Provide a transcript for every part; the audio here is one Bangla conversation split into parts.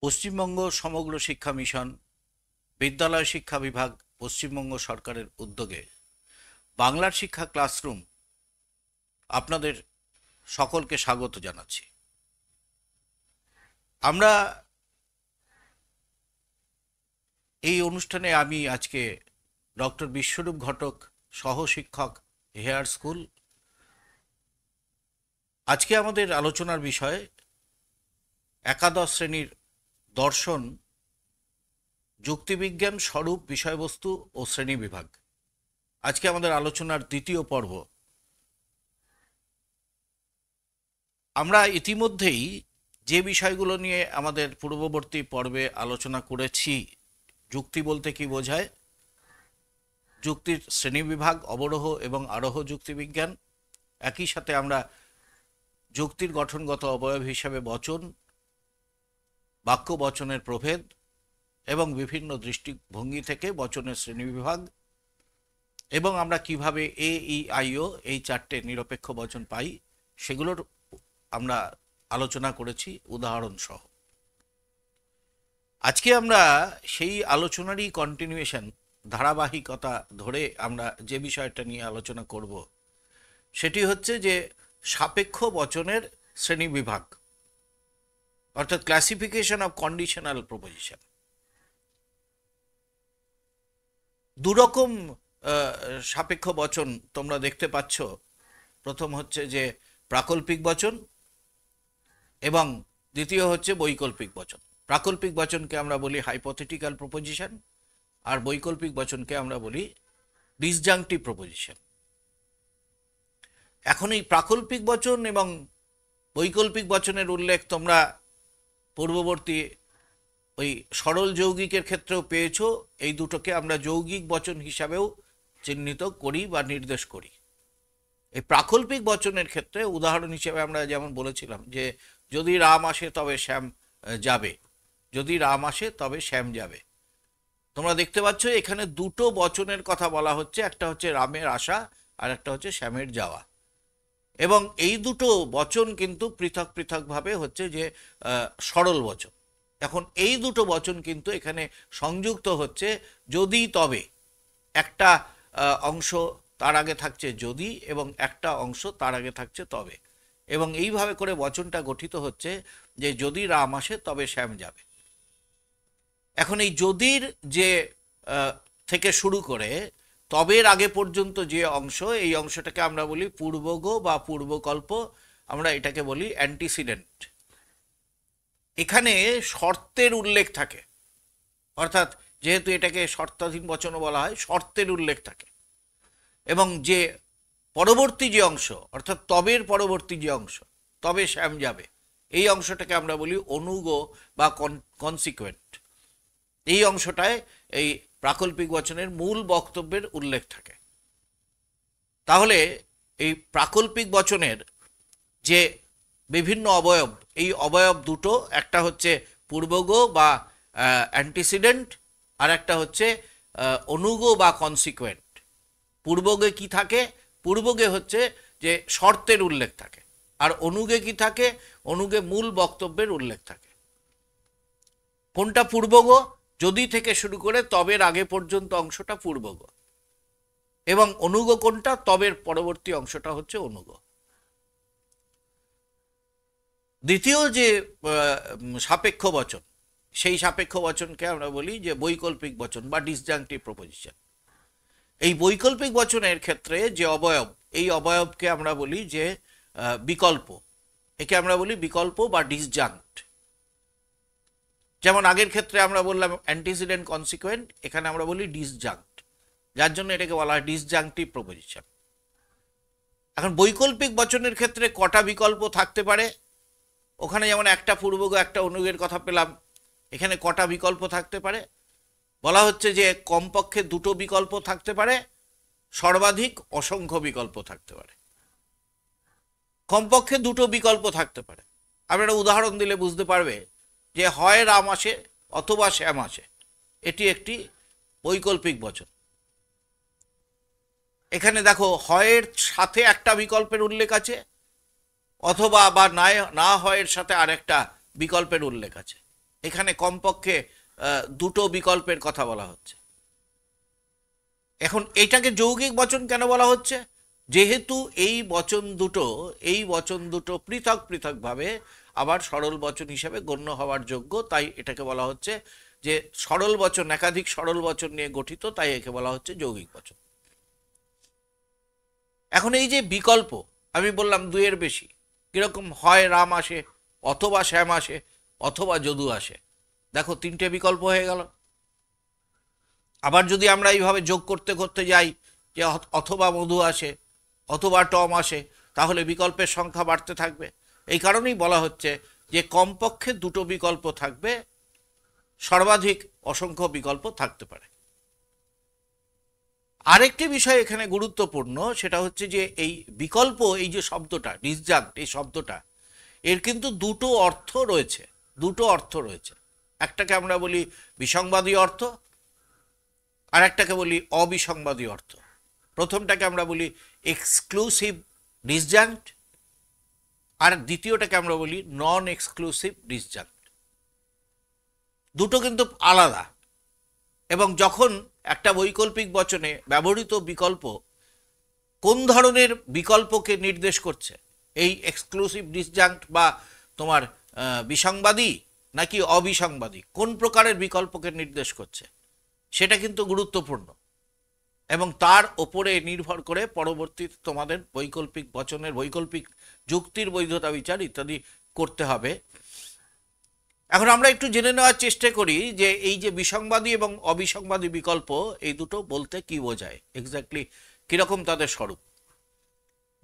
পশ্চিমবঙ্গ সমগ্র শিক্ষা মিশন, বিদ্যালয় শিক্ষা বিভাগ, পশ্চিমবঙ্গ সরকারের উদ্যোগে বাংলার শিক্ষা ক্লাসরুম আপনাদের সকলকে স্বাগত জানাচ্ছি। আমরা এই অনুষ্ঠানে আমি আজকে ডক্টর বিশ্বরূপ ঘটক, সহ শিক্ষক, হেয়ার স্কুল। আজকে আমাদের আলোচনার বিষয় একাদশ শ্রেণীর দর্শন, যুক্তিবিজ্ঞান, স্বরূপ, বিষয়বস্তু ও শ্রেণী বিভাগ। আজকে আমাদের আলোচনার দ্বিতীয় পর্ব। আমরা ইতিমধ্যেই যে বিষয়গুলো নিয়ে আমাদের পূর্ববর্তী পর্বে আলোচনা করেছি, যুক্তি বলতে কি বোঝায়, যুক্তির শ্রেণীবিভাগ, অবরোহ এবং আরোহ যুক্তিবিজ্ঞান, একই সাথে আমরা যুক্তির গঠনগত অবয়ব হিসাবে বচন, বাক্য বচনের প্রভেদ এবং বিভিন্ন দৃষ্টিভঙ্গি থেকে বচনের শ্রেণীবিভাগ, এবং আমরা কিভাবে এ, ই, আই, ও এই চারটে নিরপেক্ষ বচন পাই সেগুলোর আমরা আলোচনা করেছি উদাহরণ সহ। আজকে আমরা সেই আলোচনারই কন্টিনিউয়েশন, ধারাবাহিকতা ধরে আমরা যে বিষয়টা নিয়ে আলোচনা করব সেটি হচ্ছে যে সাপেক্ষ বচনের শ্রেণীবিভাগ, অর্থাৎ ক্লাসিফিকেশন অফ কন্ডিশনাল প্রপোজিশন। দুরকম সাপেক্ষ বচন তোমরা দেখতে পাচ্ছ। প্রথম হচ্ছে যে প্রাকল্পিক বচন এবং দ্বিতীয় হচ্ছে বৈকল্পিক বচন। প্রাকল্পিক বচনকে আমরা বলি হাইপোথেটিক্যাল প্রপোজিশন, আর বৈকল্পিক বচনকে আমরা বলি ডিসজাংটিভ প্রপোজিশন। এখন এই প্রাকল্পিক বচন এবং বৈকল্পিক বচনের উল্লেখ তোমরা পূর্ববর্তী ওই সরল যৌগিকের ক্ষেত্রেও পেয়েছো। এই দুটোকে আমরা যৌগিক বচন হিসাবেও চিহ্নিত করি বা নির্দেশ করি। এই প্রাকল্পিক বচনের ক্ষেত্রে উদাহরণ হিসেবে আমরা যেমন বলেছিলাম যে যদি রাম আসে তবে শ্যাম যাবে, যদি রাম আসে তবে শ্যাম যাবে। তোমরা দেখতে পাচ্ছ এখানে দুটো বচনের কথা বলা হচ্ছে, একটা হচ্ছে রামের আসা আর একটা হচ্ছে শ্যামের যাওয়া। এবং এই দুটো বচন কিন্তু পৃথক পৃথকভাবে হচ্ছে যে সরল বচন। এখন এই দুটো বচন কিন্তু এখানে সংযুক্ত হচ্ছে যদি তবে। একটা অংশ তার আগে থাকছে যদি এবং একটা অংশ তার আগে থাকছে তবে, এবং এইভাবে করে বচনটা গঠিত হচ্ছে যে যদি রাম আসে তবে শ্যাম যাবে। এখন এই যদির যে থেকে শুরু করে তবের আগে পর্যন্ত যে অংশ, এই অংশটাকে আমরা বলি পূর্বগ বা পূর্বকল্প, আমরা এটাকে বলি অ্যান্টিসিডেন্ট। এখানে শর্তের উল্লেখ থাকে, অর্থাৎ যেহেতু এটাকে শর্তাধীন বচনও বলা হয়, শর্তের উল্লেখ থাকে। এবং যে পরবর্তী যে অংশ, অর্থাৎ তবের পরবর্তী যে অংশ, তবে শ্যাম যাবে, এই অংশটাকে আমরা বলি অনুগ বা কনসিকুয়েন্ট। এই অংশটায় এই প্রাকল্পিক বচনের মূল বক্তব্যের উল্লেখ থাকে। তাহলে এই প্রাকল্পিক বচনের যে বিভিন্ন অবয়ব, এই অবয়ব দুটো, একটা হচ্ছে পূর্বগ বা অ্যান্টিসিডেন্ট, আর একটা হচ্ছে অনুগ বা কনসিকুয়েন্ট। পূর্বগে কি থাকে? পূর্বগে হচ্ছে যে শর্তের উল্লেখ থাকে, আর অনুগে কি থাকে? অনুগে মূল বক্তব্যের উল্লেখ থাকে। কোনটা পূর্বগ? যদি থেকে শুরু করে তবের আগে পর্যন্ত অংশটা পূর্বগ, এবং অনুগ কোনটা? তবের পরবর্তী অংশটা হচ্ছে অনুগ। দ্বিতীয় যে সাপেক্ষ বচন, সেই সাপেক্ষ বচনকে আমরা বলি যে বৈকল্পিক বচন বা ডিসজাংটিভ প্রপোজিশন। এই বৈকল্পিক বচনের ক্ষেত্রে যে অবয়ব, এই অবয়বকে আমরা বলি যে বিকল্প। একে আমরা বলি বিকল্প বা ডিসজাংক্ট। যেমন আগের ক্ষেত্রে আমরা বললাম অ্যান্টিসিডেন্ট কনসিকুয়েন্ট, এখানে আমরা বলি ডিসজাংক্ট, যার জন্য এটাকে বলা হয় ডিসজাংটিভ প্রপোজিশন। এখন বৈকল্পিক বচনের ক্ষেত্রে কটা বিকল্প থাকতে পারে? ওখানে যেমন একটা পূর্বগ একটা অনুগের কথা পেলাম, এখানে কটা বিকল্প থাকতে পারে? বলা হচ্ছে যে কমপক্ষে দুটো বিকল্প থাকতে পারে, সর্বাধিক অসংখ্য বিকল্প থাকতে পারে। কমপক্ষে দুটো বিকল্প থাকতে পারে। আপনারা উদাহরণ দিলে বুঝতে পারবে যে হয় রাম আসে অথবা শ্যাম আসে, এটি একটি বৈকল্পিক বচন। এখানে দেখো হয়ের সাথে একটা বিকল্পের উল্লেখ আছে, অথবা বা না হয়ের সাথে আরেকটা বিকল্পের উল্লেখ আছে। এখানে কমপক্ষে দুটো বিকল্পের কথা বলা হচ্ছে। এখন এটাকে যৌগিক বচন কেন বলা হচ্ছে? যেহেতু এই বচন দুটো পৃথক পৃথকভাবে আবার সরল বচন হিসেবে গণ্য হওয়ার যোগ্য, তাই এটাকে বলা হচ্ছে যে সরল বচন, একাধিক সরল বচন নিয়ে গঠিত, তাই একে বলা হচ্ছে যৌগিক বচন। এখন এই যে বিকল্প আমি বললাম দুইয়ের বেশি, কিরকম হয় রাম আসে, অথবা শ্যাম আসে, অথবা যদু আসে, দেখো তিনটে বিকল্প হয়ে গেল। আবার যদি আমরা এইভাবে যোগ করতে করতে যাই যে অথবা মধু আসে, অথবা টম আসে, তাহলে বিকল্পের সংখ্যা বাড়তে থাকবে। এই কারণেই বলা হচ্ছে যে কমপক্ষে দুটো বিকল্প থাকবে, সর্বাধিক অসংখ্য বিকল্প থাকতে পারে। আরেকটি বিষয় এখানে গুরুত্বপূর্ণ, সেটা হচ্ছে যে এই বিকল্প, এই যে শব্দটা ডিসজাঙ্ক্ট, এই শব্দটা এর কিন্তু দুটো অর্থ রয়েছে। একটাকে আমরা বলি বিসংবাদী অর্থ, আর একটাকে বলি অবিসংবাদী অর্থ। প্রথমটাকে আমরা বলি এক্সক্লুসিভ ডিসজাঙ্ক্ট, আর দ্বিতীয়টাকে আমরা বলি নন এক্সক্লুসিভ ডিসজাঙ্ক্ট। দুটো কিন্তু আলাদা, এবং যখন একটা বৈকল্পিক বচনে ব্যবহৃত বিকল্প কোন ধরনের বিকল্পকে নির্দেশ করছে, এই এক্সক্লুসিভ ডিসজাঙ্ক্ট বা তোমার বিসংবাদী নাকি অবিসংবাদী, কোন প্রকারের বিকল্পকে নির্দেশ করছে, সেটা কিন্তু গুরুত্বপূর্ণ, এবং তার ওপরে নির্ভর করে পরবর্তীতে তোমাদের বৈকল্পিক বচনের, বৈকল্পিক যুক্তির বৈধতা বিচার ইত্যাদি করতে হবে। এখন আমরা একটু জেনে নেওয়ার চেষ্টা করি যে এই যে বিসংবাদী এবং অবিসংবাদী বিকল্প, এই দুটো বলতে কি বোঝায়, এক্স্যাক্টলি কিরকম তাদের স্বরূপ।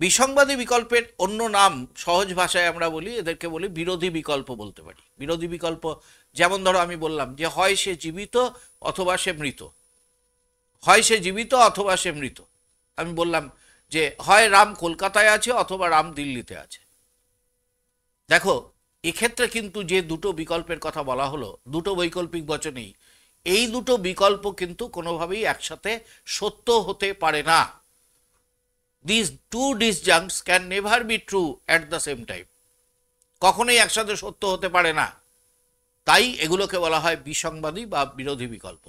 বিসংবাদী বিকল্পের অন্য নাম সহজ ভাষায় আমরা বলি, এদেরকে বলি বিরোধী বিকল্প বলতে পারি। বিরোধী বিকল্প যেমন ধরো আমি বললাম যে হয় সে জীবিত অথবা সে মৃত, হয় সে জীবিত অথবা সে মৃত। আমি বললাম যে হয় রাম কলকাতায় আছে অথবা রাম দিল্লিতে আছে। দেখো এক্ষেত্রে কিন্তু যে দুটো বিকল্পের কথা বলা হলো, দুটো বৈকল্পিক বচনেই, এই দুটো বিকল্প কিন্তু কোনোভাবেই একসাথে সত্য হতে পারে না। These two disjuncts can never be true at the same time. কখনোই একসাথে সত্য হতে পারে না, তাই এগুলোকে বলা হয় বিসংবাদী বা বিরোধী বিকল্প।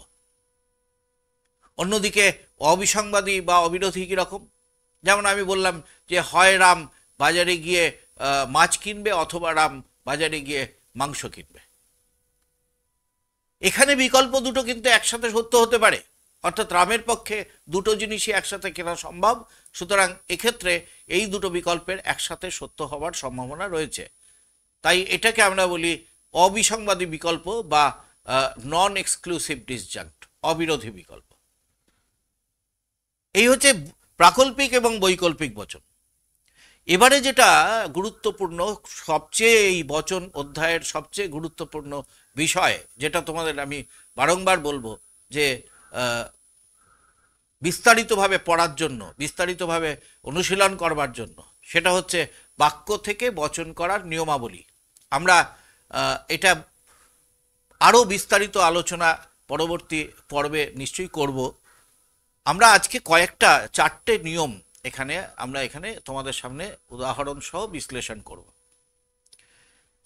অন্যদিকে অবিসংবাদী বা অবিরোধী কীরকম, যেমন আমি বললাম যে হয় রাম বাজারে গিয়ে মাছ কিনবে অথবা রাম বাজারে গিয়ে মাংস কিনবে। এখানে বিকল্প দুটো কিন্তু একসাথে সত্য হতে পারে, অর্থাৎ রামের পক্ষে দুটো জিনিসই একসাথে কেনা সম্ভব, সুতরাং এক্ষেত্রে এই দুটো বিকল্পের একসাথে সত্য হওয়ার সম্ভাবনা রয়েছে, তাই এটাকে আমরা বলি অবিসংবাদী বিকল্প বা নন এক্সক্লুসিভ ডিসজাঙ্ক্ট, অবিরোধী বিকল্প। এই হচ্ছে প্রাকল্পিক এবং বৈকল্পিক বচন। এবারে যেটা গুরুত্বপূর্ণ, সবচেয়ে এই বচন অধ্যায়ের সবচেয়ে গুরুত্বপূর্ণ বিষয়, যেটা তোমাদের আমি বারংবার বলবো যে বিস্তারিতভাবে পড়ার জন্য, বিস্তারিতভাবে অনুশীলন করবার জন্য, সেটা হচ্ছে বাক্য থেকে বচন করার নিয়মাবলী। আমরা এটা আরও বিস্তারিত আলোচনা পরবর্তী পর্বে নিশ্চয়ই করব। আমরা আজকে কয়েকটা 4টে নিয়ম আমরা এখানে তোমাদের সামনে উদাহরণ সহ বিশ্লেষণ করব।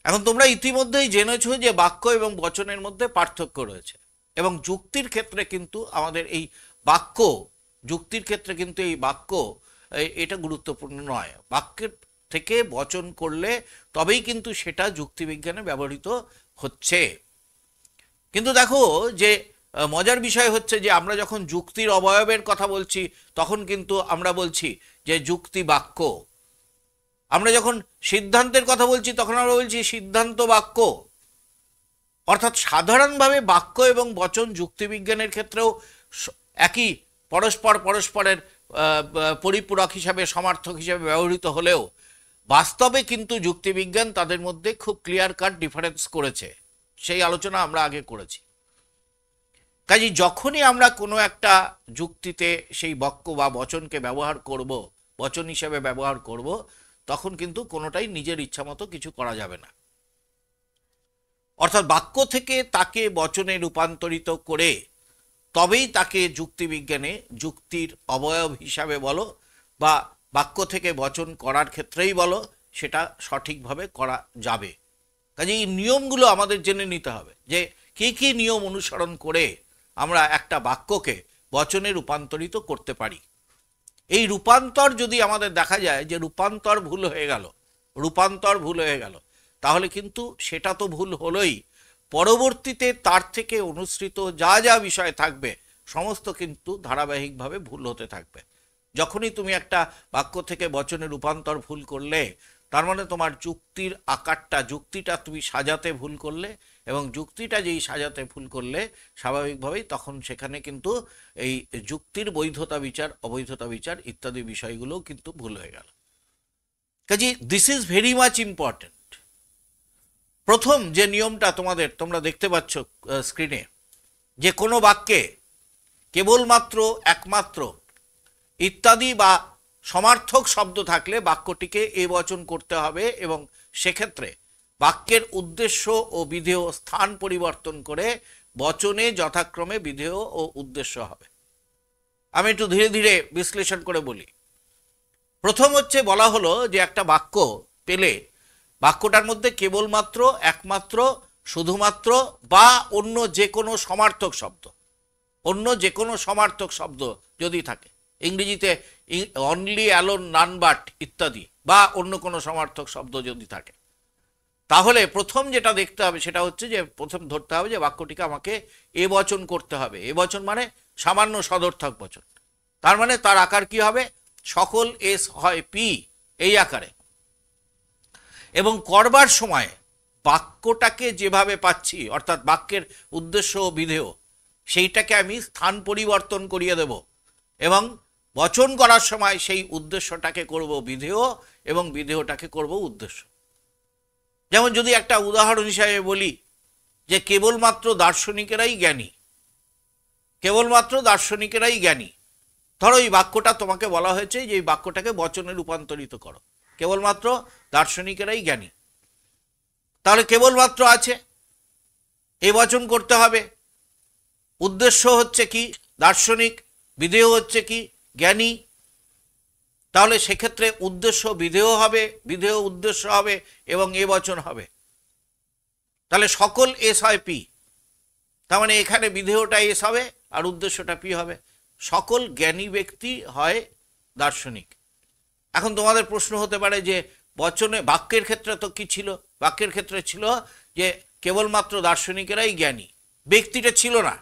এখন তোমরা ইতিমধ্যেই জেনেছো যে বাক্য এবং বচনের মধ্যে পার্থক্য রয়েছে, এবং যুক্তির ক্ষেত্রে কিন্তু আমাদের এই বাক্য এটা গুরুত্বপূর্ণ নয়। বাক্যের থেকে বচন করলে তবেই কিন্তু সেটা যুক্তিবিজ্ঞানে ব্যবহৃত হচ্ছে। কিন্তু দেখো যে মজার বিষয় হচ্ছে যে আমরা যখন যুক্তির অবয়বের কথা বলছি তখন কিন্তু আমরা বলছি যে যুক্তি বাক্য, আমরা যখন সিদ্ধান্তের কথা বলছি তখন আমরা বলছি সিদ্ধান্ত বাক্য। অর্থাৎ সাধারণভাবে বাক্য এবং বচন যুক্তিবিজ্ঞানের ক্ষেত্রেও একই পরস্পরের পরিপূরক হিসাবে, সমার্থক হিসাবে ব্যবহৃত হলেও বাস্তবে কিন্তু যুক্তিবিজ্ঞান তাদের মধ্যে খুব ক্লিয়ার কাট ডিফারেন্স করেছে, সেই আলোচনা আমরা আগে করেছি। কাজেই যখনই আমরা কোনো একটা যুক্তিতে সেই বাক্য বা বচনকে ব্যবহার করব, বচন হিসেবে ব্যবহার করব, তখন কিন্তু কোনোটাই নিজের ইচ্ছামতো কিছু করা যাবে না। অর্থাৎ বাক্য থেকে তাকে বচনে রূপান্তরিত করে তবেই তাকে যুক্তিবিজ্ঞানে যুক্তির অবয়ব হিসাবে বলো বা বাক্য থেকে বচন করার ক্ষেত্রেই বলো, সেটা সঠিকভাবে করা যাবে। কাজে এই নিয়মগুলো আমাদের জেনে নিতে হবে যে কী কী নিয়ম অনুসরণ করে আমরা একটা বাক্যকে বচনে রূপান্তরিত করতে পারি। এই রূপান্তর যদি আমাদের দেখা যায় যে রূপান্তর ভুল হয়ে গেল, তাহলে কিন্তু সেটা তো ভুল হলোই, পরবর্তীতে তার থেকে অনুসৃত যা যা বিষয় থাকবে সমস্ত কিন্তু ধারাবাহিকভাবে ভুল হতে থাকবে। যখনই তুমি একটা বাক্য থেকে বচনে রূপান্তর ভুল করলে, তার মানে তোমার যুক্তির আকারটা, যুক্তিটা তুমি সাজাতে ভুল করলে, এবং যুক্তিটা যেই সাজাতে ভুল করলে স্বাভাবিকভাবেই তখন সেখানে কিন্তু এই যুক্তির বৈধতা বিচার, অবৈধতা বিচার ইত্যাদি বিষয়গুলোও কিন্তু ভুল হয়ে গেল। কাজে this is very much important. প্রথম যে নিয়মটা তোমরা দেখতে পাচ্ছ স্ক্রিনে, যে কোনো বাক্যে কেবলমাত্র, একমাত্র ইত্যাদি বা সমার্থক শব্দ থাকলে বাক্যটিকে এবচন করতে হবে, এবং সেক্ষেত্রে বাক্যের উদ্দেশ্য ও বিধেয় স্থান পরিবর্তন করে বচনে যথাক্রমে বিধেয় ও উদ্দেশ্য হবে। আমি একটু ধীরে ধীরে বিশ্লেষণ করে বলি। প্রথম হচ্ছে, বলা হলো যে একটা বাক্য পেলে বাক্যটার মধ্যে কেবলমাত্র, একমাত্র, শুধুমাত্র বা অন্য যে কোনো সমার্থক শব্দ যদি থাকে, ইংরেজিতে অনলি, অ্যালোন, নান বাট ইত্যাদি, বা অন্য কোনো সমার্থক শব্দ যদি থাকে, তাহলে প্রথম যেটা দেখতে হবে সেটা হচ্ছে যে প্রথম ধরতে হবে যে বাক্যটিকে আমাকে এবচন করতে হবে। এবচন মানে সামান্য সদর্থক বচন, তার মানে তার আকার কি হবে, সকল এস হয় পি, এই আকারে। এবং করবার সময় বাক্যটাকে যেভাবে পাচ্ছি, অর্থাৎ বাক্যের উদ্দেশ্য ও বিধেয়, সেইটাকে আমি স্থান পরিবর্তন করিয়ে দেব, এবং বচন করার সময় সেই উদ্দেশ্যটাকে করব বিধেয় এবং বিধেয়টাকে করব উদ্দেশ্য। যেমন যদি একটা উদাহরণ হিসাবে বলি যে কেবলমাত্র দার্শনিকেরাই জ্ঞানী, ধরো এই বাক্যটা তোমাকে বলা হয়েছে যে এই বাক্যটাকে বচনে রূপান্তরিত করো, কেবলমাত্র দার্শনিকেরাই জ্ঞানী। তাহলে কেবলমাত্র আছে, এ বচন করতে হবে, উদ্দেশ্য হচ্ছে কি দার্শনিক, বিধেয় হচ্ছে কি জ্ঞানী। তাহলে সেক্ষেত্রে উদ্দেশ্য বিধেয় হবে, বিধেয় উদ্দেশ্য হবে, এবং এ বচন হবে। তাহলে সকল এস হয় পি, তার মানে এখানে বিধেয়টা এস হবে আর উদ্দেশ্যটা পি হবে। সকল জ্ঞানী ব্যক্তি হয় দার্শনিক। এখন তোমাদের প্রশ্ন হতে পারে যে বচনে, বাক্যের ক্ষেত্রে তো কি ছিল, বাক্যের ক্ষেত্রে ছিল যে কেবলমাত্র দার্শনিকেরাই জ্ঞানী, ব্যক্তিটা ছিল না।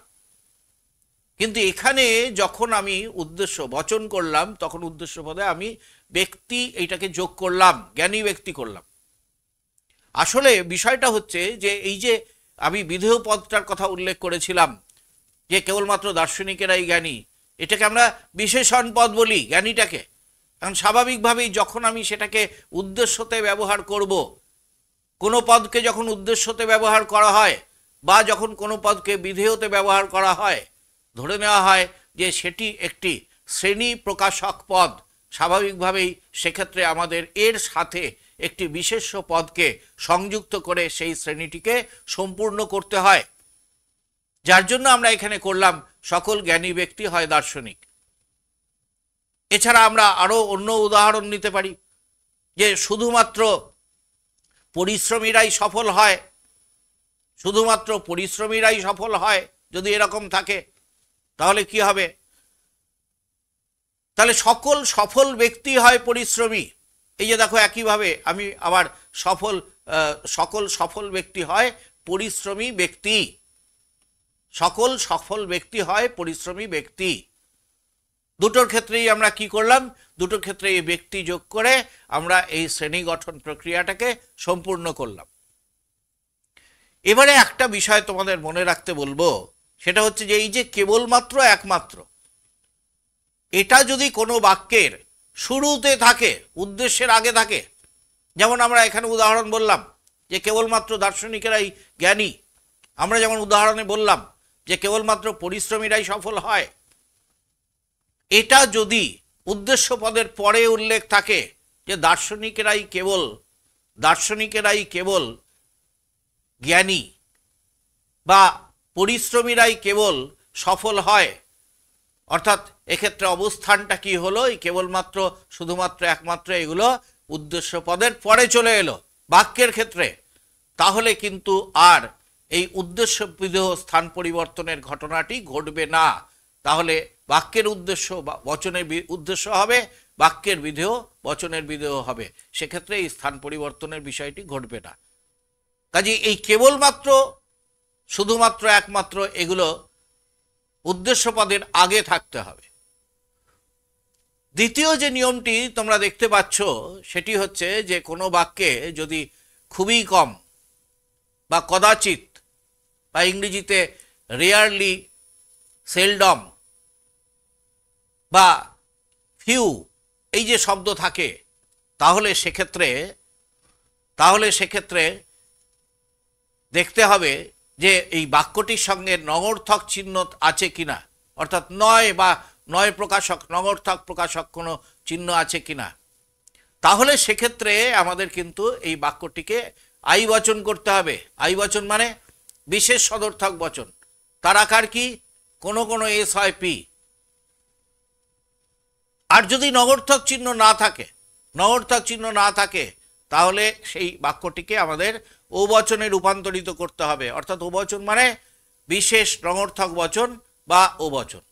কিন্তু এখানে যখন আমি উদ্দেশ্য বচন করলাম, তখন উদ্দেশ্য পদে আমি ব্যক্তি এইটাকে যোগ করলাম, জ্ঞানী ব্যক্তি করলাম। আসলে বিষয়টা হচ্ছে যে এই যে আমি বিধেয় পদটার কথা উল্লেখ করেছিলাম যে কেবলমাত্র দার্শনিকেরাই জ্ঞানী, এটাকে আমরা বিশেষণ পদ বলি জ্ঞানীটাকে। কারণ স্বাভাবিকভাবেই যখন আমি সেটাকে উদ্দেশ্যতে ব্যবহার করব, কোনো পদকে যখন উদ্দেশ্যতে ব্যবহার করা হয় বা যখন কোনো পদকে বিধেয়তে ব্যবহার করা হয়, ধরে নেওয়া হয় যে সেটি একটি শ্রেণী প্রকাশক পদ। স্বাভাবিকভাবেই সেক্ষেত্রে আমাদের এর সাথে একটি বিশেষ্য পদকে সংযুক্ত করে সেই শ্রেণীটিকে সম্পূর্ণ করতে হয়, যার জন্য আমরা এখানে করলাম সকল জ্ঞানী ব্যক্তি হয় দার্শনিক। এছাড়া আমরা আরো অন্য উদাহরণ নিতে পারি যে শুধুমাত্র পরিশ্রমীরাই সফল হয়, শুধুমাত্র পরিশ্রমীরাই সফল হয়, যদি এরকম থাকে তাহলে কি হবে, তাহলে সকল সফল ব্যক্তি হয় পরিশ্রমী। এই যে দেখো একইভাবে আমি আবার সকল সফল ব্যক্তি হয় পরিশ্রমী ব্যক্তি, সকল সফল ব্যক্তি হয় পরিশ্রমী ব্যক্তি। দুটোর ক্ষেত্রেই আমরা কি করলাম, দুটোর ক্ষেত্রে এই ব্যক্তি যোগ করে আমরা এই শ্রেণী গঠন প্রক্রিয়াটাকে সম্পূর্ণ করলাম। এবারে একটা বিষয় তোমাদের মনে রাখতে বলবো, সেটা হচ্ছে যে এই যে কেবলমাত্র, একমাত্র, এটা যদি কোনো বাক্যের শুরুতে থাকে, উদ্দেশ্যের আগে থাকে, যেমন আমরা এখানে উদাহরণ বললাম যে কেবলমাত্র দার্শনিকেরাই জ্ঞানী, আমরা যেমন উদাহরণে বললাম যে কেবলমাত্র পরিশ্রমীরাই সফল হয়, এটা যদি উদ্দেশ্য পদের পরে উল্লেখ থাকে যে দার্শনিকেরাই কেবল জ্ঞানী বা পরিশ্রমীরাই কেবল সফল হয়, অর্থাৎ এক্ষেত্রে অবস্থানটা কি হলো, এই কেবলমাত্র, শুধুমাত্র, একমাত্র এগুলো উদ্দেশ্য পদের পরে চলে এলো বাক্যের ক্ষেত্রে, তাহলে কিন্তু আর এই উদ্দেশ্য বিধেয় স্থান পরিবর্তনের ঘটনাটি ঘটবে না। তাহলে বাক্যের উদ্দেশ্য বা বচনের উদ্দেশ্য হবে, বাক্যের বিধেয় বচনের বিধেয় হবে, সেক্ষেত্রে এই স্থান পরিবর্তনের বিষয়টি ঘটবে না। কাজে এই কেবলমাত্র শুধুমাত্র একমাত্র এগুলো উদ্দেশ্য পদের আগে থাকতে হবে। দ্বিতীয় যে নিয়মটি তোমরা দেখতে পাচ্ছ সেটি হচ্ছে যে কোনো বাক্যে যদি খুবই কম বা কদাচিৎ বা ইংরেজিতে রেয়ারলি, সেলডম বা ফিউ এই যে শব্দ থাকে, তাহলে সেক্ষেত্রে দেখতে হবে যে এই বাক্যটির সঙ্গে নঙর্থক চিহ্ন আছে কিনা, অর্থাৎ নয় বা নয় প্রকাশক, নঙর্থক প্রকাশক কোনো চিহ্ন আছে কিনা। তাহলে সেক্ষেত্রে আমাদের কিন্তু এই বাক্যটিকে আই বচন করতে হবে। আই বচন মানে বিশেষ সদর্থক বচন, তার আকার কি, কোনো কোনো এস হয় পি। আর যদি নগর্থক চিহ্ন না থাকে তাহলে সেই বাক্যটিকে আমাদের ও বচনে রূপান্তরিত করতে হবে, অর্থাৎ ও বচন মানে বিশেষ নগর্থক বচন বা ও বচন।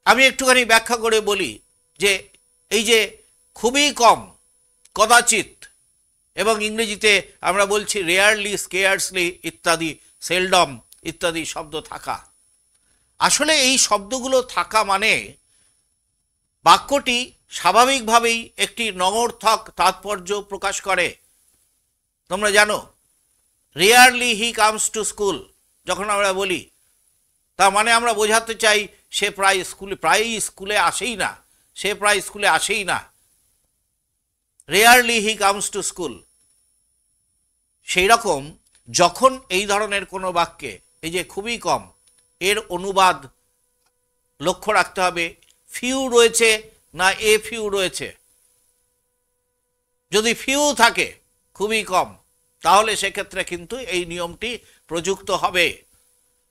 আমি একটুখানি ব্যাখ্যা করে বলি যে এই যে খুবই কম, কদাচিৎ এবং ইংরেজিতে আমরা বলছি রেয়ারলি, স্কেয়ার্সলি ইত্যাদি, সেলডম ইত্যাদি শব্দ থাকা, আসলে এই শব্দগুলো থাকা মানে বাক্যটি স্বাভাবিকভাবেই একটি নঙর্থক তাৎপর্য প্রকাশ করে। তোমরা জানো rarely he comes to school যখন আমরা বলি, তার মানে আমরা বোঝাতে চাই সে প্রায়ই স্কুলে আসেই না। Rarely he comes to school. সেই রকম যখন এই ধরনের কোনো বাক্যে এই যে খুবই কম, এর অনুবাদ লক্ষ্য রাখতে হবে ফিউ রয়েছে না এ ফিউ রয়েছে। যদি ফিউ থাকে, খুবই কম, তাহলে সেক্ষেত্রে কিন্তু এই নিয়মটি প্রযুক্ত হবে।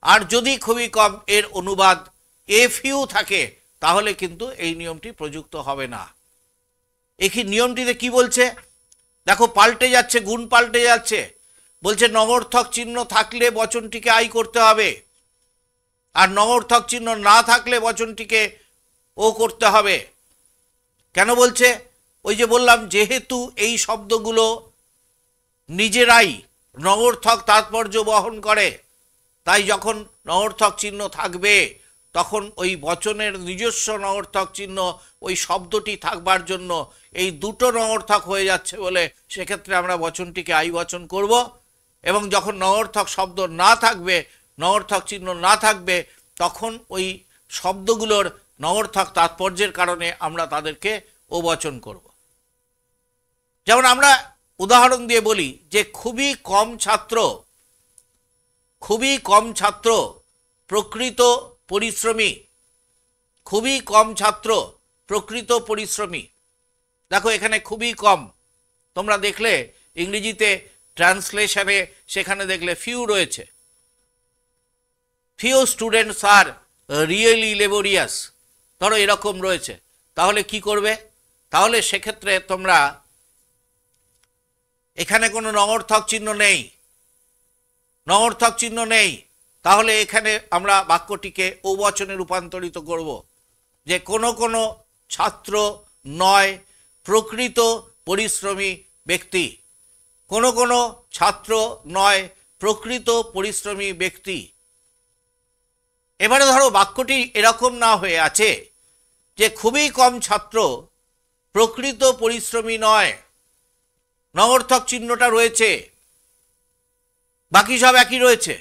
আর যদি খুবই কম এর অনুবাদ এ ফিউ থাকে, তাহলে কিন্তু এই নিয়মটি প্রযুক্ত হবে না। এই নিয়মটিতে কি বলছে দেখো, পাল্টে যাচ্ছে, গুণ পাল্টে যাচ্ছে। বলছে নঙর্থক চিহ্ন থাকলে বচনটিকে আই করতে হবে, আর নঙর্থক চিহ্ন না থাকলে বচনটিকে ও করতে হবে। কেন বলছে? ওই যে বললাম, যেহেতু এই শব্দগুলো নিজেরাই নঙর্থক তাৎপর্য বহন করে, তাই যখন নঙর্থক চিহ্ন থাকবে তখন ওই বচনের নিজস্ব নঙর্থক চিহ্ন ওই শব্দটি থাকবার জন্য এই দুটো নঙর্থক হয়ে যাচ্ছে বলে সেক্ষেত্রে আমরা বচনটিকে আই বচন করব। এবং যখন নঙর্থক শব্দ না থাকবে, নঙর্থক চিহ্ন না থাকবে, তখন ওই শব্দগুলোর নঙর্থক তাৎপর্যের কারণে আমরা তাদেরকে ও বচন করব। যেমন আমরা উদাহরণ দিয়ে বলি যে খুবই কম ছাত্র প্রকৃত পরিশ্রমী। খুবই কম ছাত্র প্রকৃত পরিশ্রমী। দেখো এখানে খুবই কম, তোমরা দেখলে ইংরেজিতে ট্রান্সলেশনে সেখানে দেখলে ফিউ রয়েছে। Few students are really laborious, ধরো এরকম রয়েছে। তাহলে কি করবে? তাহলে সেক্ষেত্রে তোমরা এখানে কোনো নঙর্থক চিহ্ন নেই, তাহলে এখানে আমরা বাক্যটিকে ও বচনে রূপান্তরিত করব যে কোনো কোনো ছাত্র নয় প্রকৃত পরিশ্রমী ব্যক্তি। কোনো কোনো ছাত্র নয় প্রকৃত পরিশ্রমী ব্যক্তি। এবারে ধরো বাক্যটি এরকম না হয়ে আছে যে খুবই কম ছাত্র প্রকৃত পরিশ্রমী নয়, নঙর্থক চিহ্নটা রয়েছে, বাকি সব একই রয়েছে,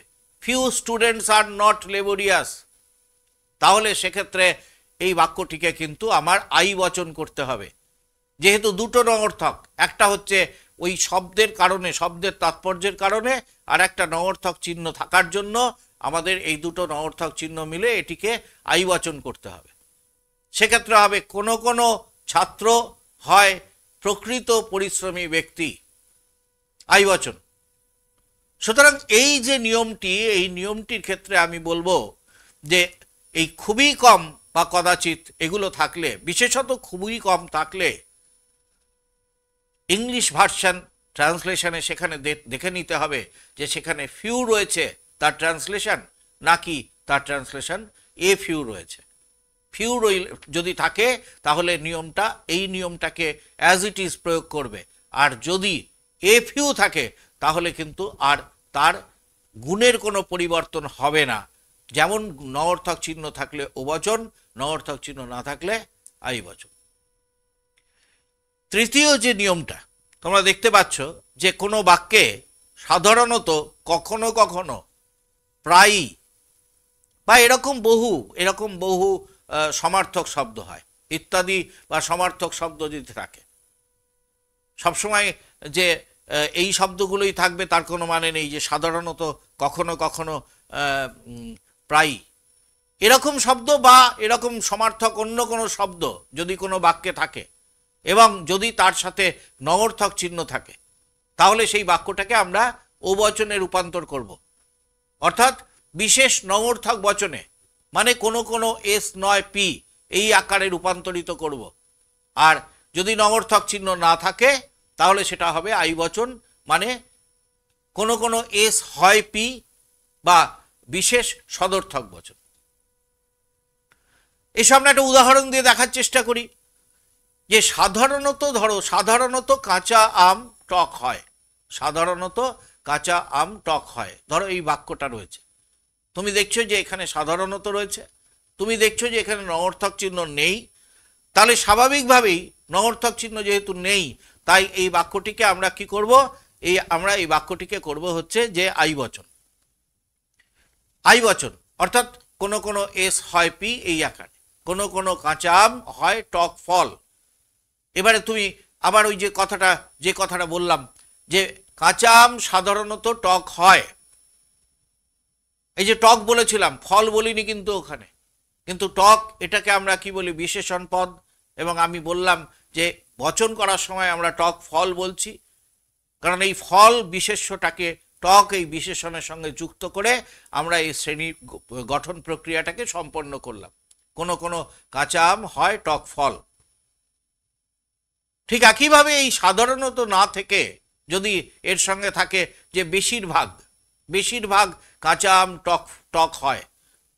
few students are not laborious. তাহলে সেক্ষেত্রে এই বাক্যটিকে কিন্তু আমার আই বচন করতে হবে, যেহেতু দুটো নঙর্থক, একটা হচ্ছে ওই শব্দের কারণে, শব্দের তাৎপর্যের কারণে, আর একটা নঙর্থক চিহ্ন থাকার জন্য আমাদের এই দুটো নঙর্থক চিহ্ন মিলে এটিকে আই বচন করতে হবে। সেক্ষেত্রে হবে কোনো কোনো ছাত্র হয় প্রকৃত পরিশ্রমী ব্যক্তি, আই বচন। সুতরাং এই যে নিয়মটি, এই নিয়মটির ক্ষেত্রে আমি বলবো যে এই খুবই কম বা কদাচিৎ এগুলো থাকলে, বিশেষত খুবই কম থাকলে, ইংলিশ ভার্সন ট্রান্সলেশনে সেখানে দেখে নিতে হবে যে সেখানে ফিউ রয়েছে তার ট্রান্সলেশন, নাকি তার ট্রান্সলেশন এ ফিউ রয়েছে। ফিউ যদি থাকে তাহলে এই নিয়মটাকে অ্যাজ ইট ইজ প্রয়োগ করবে, আর যদি এ ফিউ থাকে তাহলে কিন্তু আর তার গুণের কোনো পরিবর্তন হবে না। যেমন নঅর্থক চিহ্ন থাকলে ও বচন, নঅর্থক চিহ্ন না থাকলে আই বচন। তৃতীয় যে নিয়মটা তোমরা দেখতে পাচ্ছ যে কোনো বাক্যে সাধারণত কখনো কখনো, প্রায়ই বা এরকম বহু সমার্থক শব্দ হয় ইত্যাদি, বা সমার্থক শব্দ যদি থাকে, সবসময় যে এই শব্দগুলোই থাকবে তার কোনো মানে নেই। যে সাধারণত, কখনো কখনো, প্রায়ই এরকম শব্দ বা এরকম সমার্থক অন্য কোনো শব্দ যদি কোনো বাক্যে থাকে এবং যদি তার সাথে নঅর্থক চিহ্ন থাকে, তাহলে সেই বাক্যটাকে আমরা ও বচনে রূপান্তর করব। অর্থাৎ বিশেষ নঅর্থক বচনে, মানে কোনো এস নয় পি এই আকারে রূপান্তরিত করব। আর যদি নঅর্থক চিহ্ন না থাকে তাহলে সেটা হবে আই বচন, মানে কোনো এস হয় পি বা বিশেষ সদর্থক বচন। এই সামনে একটা উদাহরণ দিয়ে দেখার চেষ্টা করি যে সাধারণত কাঁচা আম টক হয়। সাধারণত কাঁচা আম টক হয়। ধরো এই বাক্যটা রয়েছে, তুমি দেখছো যে এখানে সাধারণত রয়েছে, তুমি দেখছো যে এখানে নঅর্থক চিহ্ন নেই, তাহলে স্বাভাবিকভাবেই নঅর্থক চিহ্ন যেহেতু নেই, তাই এই বাক্যটিকে আমরা কি করব? আমরা এই বাক্যটিকে করব হচ্ছে যে আই বচন। আই বচন অর্থাৎ কোনো এস হয় পি এই আকারে, কোনো কাঁচা আম হয় টক ফল। এবারে তুমি আবার ওই যে কথাটা বললাম যে কাঁচা আম সাধারণত টক হয়, এই যে টক বলেছিলাম, ফল বলিনি কিন্তু ওখানে, কিন্তু টক এটাকে আমরা কি বলি? বিশেষণ পদ। এবং আমি বললাম যে বচন করার সময় আমরা টক ফল বলছি, কারণ এই ফল বিশেষ্যটাকে টক এই বিশেষণের সঙ্গে যুক্ত করে আমরা এই শ্রেণীর গঠন প্রক্রিয়াটাকে সম্পন্ন করলাম। কোনো কাঁচা আম হয় টক ফল। ঠিক একইভাবে এই সাধারণত না থেকে যদি এর সঙ্গে থাকে যে বেশিরভাগ কাঁচা আম টক হয়,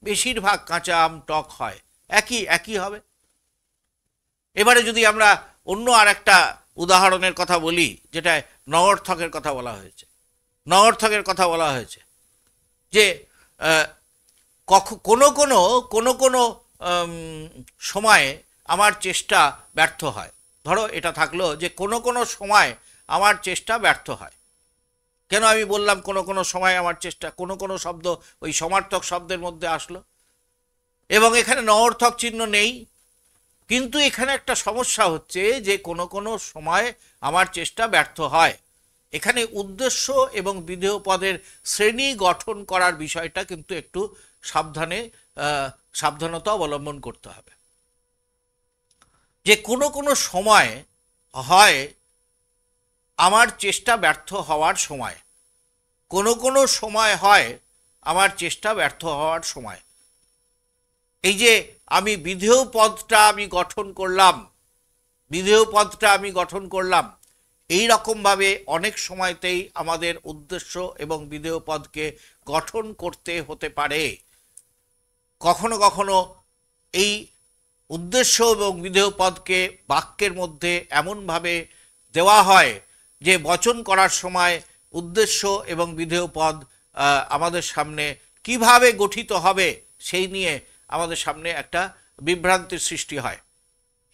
বেশিরভাগ কাঁচা আম টক হয়, একই হবে। এবারে যদি আমরা অন্য আর একটা উদাহরণের কথা বলি, যেটা নঅর্থকের কথা বলা হয়েছে, যে কোনো সময়ে আমার চেষ্টা ব্যর্থ হয়। ধরো এটা থাকলো যে কোনো সময় আমার চেষ্টা ব্যর্থ হয়। কেন আমি বললাম কোনো সময় আমার চেষ্টা? কোনো শব্দ ওই সমার্থক শব্দের মধ্যে আসলো এবং এখানে নঅর্থক চিহ্ন নেই, কিন্তু এখানে একটা সমস্যা হচ্ছে যে কোনো সময় আমার চেষ্টা ব্যর্থ হয়। এখানে উদ্দেশ্য এবং বিধেয় পদের শ্রেণী গঠন করার বিষয়টা কিন্তু একটু সাবধানতা অবলম্বন করতে হবে। যে কোনো সময় হয় আমার চেষ্টা ব্যর্থ হওয়ার সময়, কোনো সময় হয় আমার চেষ্টা ব্যর্থ হওয়ার সময়। এই যে আমি বিধেয় পদটা আমি গঠন করলাম, এই রকমভাবে অনেক সময়তেই আমাদের উদ্দেশ্য এবং বিধেয় পদকে গঠন করতে হতে পারে। কখনো কখনো এই উদ্দেশ্য এবং বিধেয় পদকে বাক্যের মধ্যে এমনভাবে দেওয়া হয় যে বচন করার সময় উদ্দেশ্য এবং বিধেয় পদ আমাদের সামনে কিভাবে গঠিত হবে সেই নিয়ে আমাদের সামনে একটা বিভ্রান্তির সৃষ্টি হয়।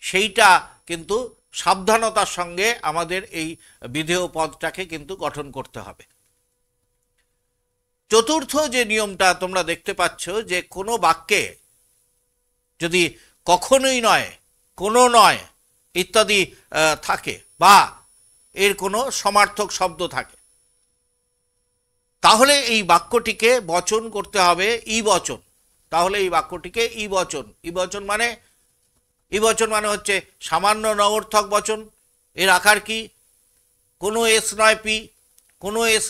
সেইটা কিন্তু সাবধানতার সঙ্গে আমাদের এই বিধেয় পদটাকে কিন্তু গঠন করতে হবে। চতুর্থ যে নিয়মটা তোমরা দেখতে পাচ্ছ যে কোনো বাক্যে যদি কখনোই নয়, কোনো নয় ইত্যাদি থাকে বা এর কোনো সমার্থক শব্দ থাকে, তাহলে এই বাক্যটিকে বচন করতে হবে ই বচন। তাহলে এই বাক্যটিকে ই বচন মানে হচ্ছে সামান্য নঅর্থক বচন। এর আকার কি? কোনো এস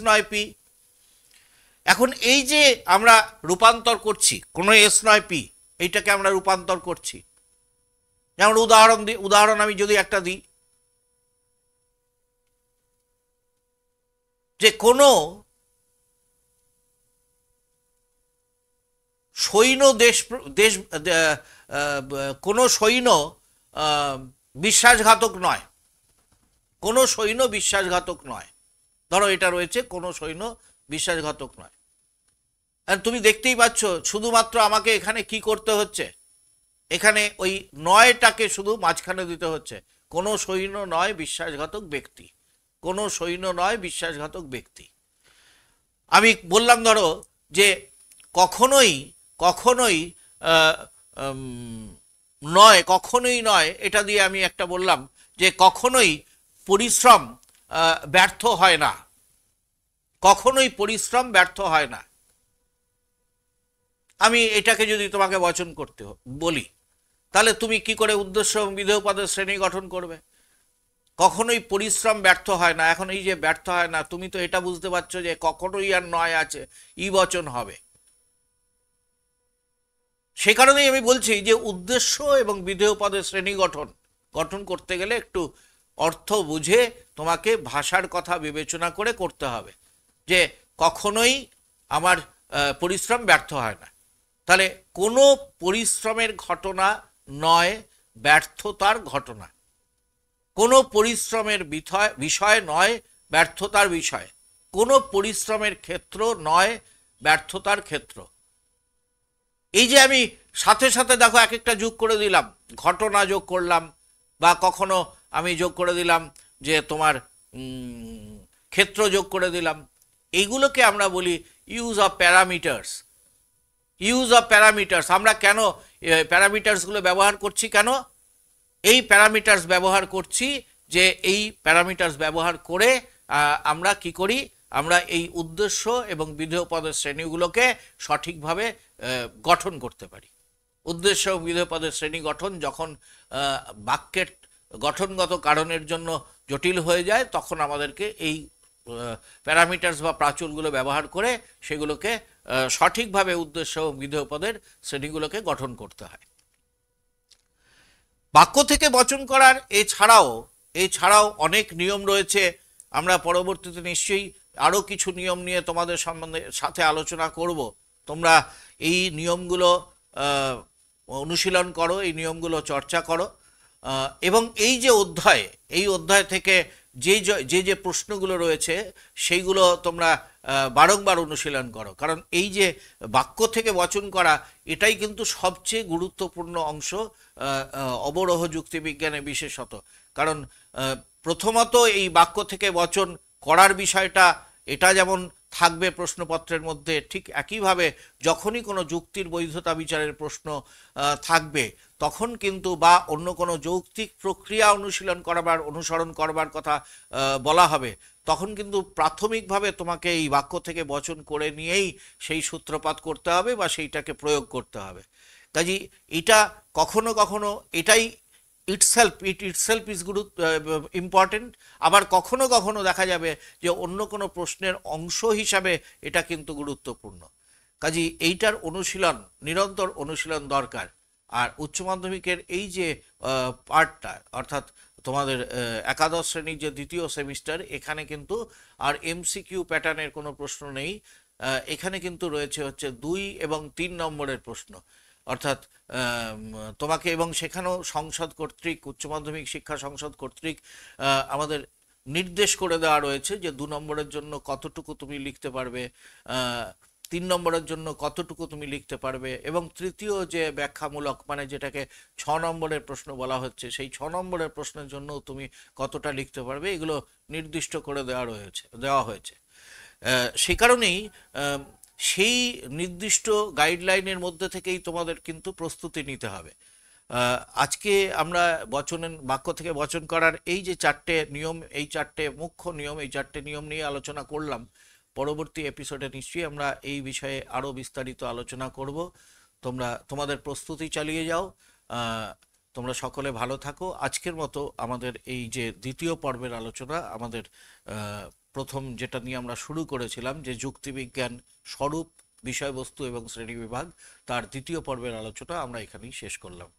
নয় পি। এখন এই যে আমরা রূপান্তর করছি, কোনো এস নয় পি, এইটাকে আমরা রূপান্তর করছি। যেমন উদাহরণ আমি যদি একটা দিই, যে কোনো সৈন্য দেশ দেশ কোনো সৈন্য বিশ্বাসঘাতক নয়, কোনো সৈন্য বিশ্বাসঘাতক নয়। ধরো এটা রয়েছে, কোনো সৈন্য বিশ্বাসঘাতক নয়। আর তুমি দেখতেই পাচ্ছ শুধুমাত্র আমাকে এখানে কি করতে হচ্ছে, এখানে ওই নয়টাকে শুধু মাঝখানে দিতে হচ্ছে। কোনো সৈন্য নয় বিশ্বাসঘাতক ব্যক্তি, কোনো সৈন্য নয় বিশ্বাসঘাতক ব্যক্তি। আমি বললাম ধরো যে কখনোই কখনোই নয়, কখনোই নয়, এটা দিয়ে আমি একটা বললাম যে কখনোই পরিশ্রম ব্যর্থ হয় না, কখনোই পরিশ্রম ব্যর্থ হয় না। আমি এটাকে যদি তোমাকে বচন করতে বলি, তাহলে তুমি কি করে উদ্দেশ্য এবং বিধেয় পদের শ্রেণী গঠন করবে? কখনোই পরিশ্রম ব্যর্থ হয় না। এখন এই যে ব্যর্থ হয় না, তুমি তো এটা বুঝতে পারছো যে কখনোই আর নয় আছে, ই বচন হবে। সে কারণেই আমি বলছি যে উদ্দেশ্য এবং বিধেয় পদের শ্রেণী গঠন করতে গেলে একটু অর্থ বুঝে তোমাকে ভাষার কথা বিবেচনা করে করতে হবে, যে কখনোই আমার পরিশ্রম ব্যর্থ হয় না। তাহলে কোনো পরিশ্রমের ঘটনা নয় ব্যর্থতার ঘটনা, কোনো পরিশ্রমের বিষয় নয় ব্যর্থতার বিষয়, কোনো পরিশ্রমের ক্ষেত্র নয় ব্যর্থতার ক্ষেত্র। এই যে আমি সাথে সাথে দেখো এক একটা যোগ করে দিলাম, ঘটনা যোগ করলাম, বা কখনো আমি যোগ করে দিলাম যে তোমার ক্ষেত্র যোগ করে দিলাম, এইগুলোকে আমরা বলি use of parameters. Use of parameters. আমরা কেন প্যারামিটার্সগুলো ব্যবহার করছি? কেন এই প্যারামিটার্স ব্যবহার করছি? যে এই প্যারামিটার্স ব্যবহার করে আমরা কি করি, আমরা এই উদ্দেশ্য এবং বিধেয় পদের শ্রেণীগুলোকে সঠিকভাবে গঠন করতে পারি। উদ্দেশ্য এবং বিধেয় পদের শ্রেণী গঠন যখন বাক্যের গঠনগত কারণের জন্য জটিল হয়ে যায়, তখন আমাদেরকে এই প্যারামিটার্স বা প্রাচুলগুলো ব্যবহার করে সেগুলোকে সঠিকভাবে উদ্দেশ্য এবং বিধেয় পদের শ্রেণীগুলোকে গঠন করতে হয়। বাক্য থেকে বচন করার এছাড়াও অনেক নিয়ম রয়েছে। আমরা পরবর্তীতে নিশ্চয়ই আরও কিছু নিয়ম নিয়ে তোমাদের সাথে আলোচনা করব। তোমরা এই নিয়মগুলো অনুশীলন করো, এই নিয়মগুলো চর্চা করো, এবং এই অধ্যায় থেকে যে প্রশ্নগুলো রয়েছে সেইগুলো তোমরা বারংবার অনুশীলন করো। কারণ এই যে বাক্য থেকে বচন করা, এটাই কিন্তু সবচেয়ে গুরুত্বপূর্ণ অংশ অবরোহ যুক্তিবিজ্ঞানে বিশেষত। কারণ প্রথমত এই বাক্য থেকে বচন করার বিষয়টা এটা যেমন থাকবে প্রশ্নপত্রের মধ্যে, ঠিক একইভাবে যখনই কোনো যুক্তির বৈধতা বিচারের প্রশ্ন থাকবে, তখন কিন্তু বা অন্য কোনো যৌক্তিক প্রক্রিয়া অনুসরণ করবার কথা বলা হবে, তখন কিন্তু প্রাথমিকভাবে তোমাকে এই বাক্য থেকে বচন করে নিয়েই সেই সূত্রপাত করতে হবে বা সেইটাকে প্রয়োগ করতে হবে। কাজেই এটা কখনো কখনো এটাই ইটসেলফ ইজ ইম্পর্টেন্ট, আবার কখনো কখনো দেখা যাবে যে অন্য কোনো প্রশ্নের অংশ হিসাবে এটা কিন্তু গুরুত্বপূর্ণ। কাজেই এইটার নিরন্তর অনুশীলন দরকার। আর উচ্চ মাধ্যমিকের এই যে পার্টটা, অর্থাৎ তোমাদের একাদশ শ্রেণীর যে দ্বিতীয় সেমিস্টার, এখানে কিন্তু আর এমসিকিউ প্যাটার্নের কোনো প্রশ্ন নেই। এখানে কিন্তু রয়েছে হচ্ছে 2 এবং 3 নম্বরের প্রশ্ন, অর্থাৎ তোমাকে, এবং সেখানেও সংসদ কর্তৃক, উচ্চ মাধ্যমিক শিক্ষা সংসদ কর্তৃক আমাদের নির্দেশ করে দেওয়া রয়েছে যে 2 নম্বরের জন্য কতটুকু তুমি লিখতে পারবে, 3 নম্বরের জন্য কতটুকু তুমি লিখতে পারবে, এবং তৃতীয় যে ব্যাখ্যামূলক, মানে যেটাকে 6 নম্বরের প্রশ্ন বলা হচ্ছে, সেই 6 নম্বরের প্রশ্নের জন্য তুমি কতটা লিখতে পারবে, এগুলো নির্দিষ্ট করে দেওয়া হয়েছে। সেই কারণেই সেই নির্দিষ্ট গাইডলাইনের মধ্যে থেকেই তোমাদের কিন্তু প্রস্তুতি নিতে হবে। আজকে আমরা বাক্য থেকে বচন করার এই যে 4টে নিয়ম, এই 4টে মুখ্য নিয়ম, এই 4টে নিয়ম নিয়ে আলোচনা করলাম। পরবর্তী এপিসোডে নিশ্চয়ই আমরা এই বিষয়ে আরও বিস্তারিত আলোচনা করব। তোমাদের প্রস্তুতি চালিয়ে যাও। তোমরা সকলে ভালো থাকো। আজকের মতো আমাদের এই যে দ্বিতীয় পর্বের আলোচনা, আমাদের প্রথম যেটা নিয়ে আমরা শুরু করেছিলাম, যে যুক্তিবিজ্ঞান স্বরূপ, বিষয়বস্তু এবং শ্রেণীবিভাগ, তার দ্বিতীয় পর্বের আলোচনা আমরা এখানেই শেষ করলাম।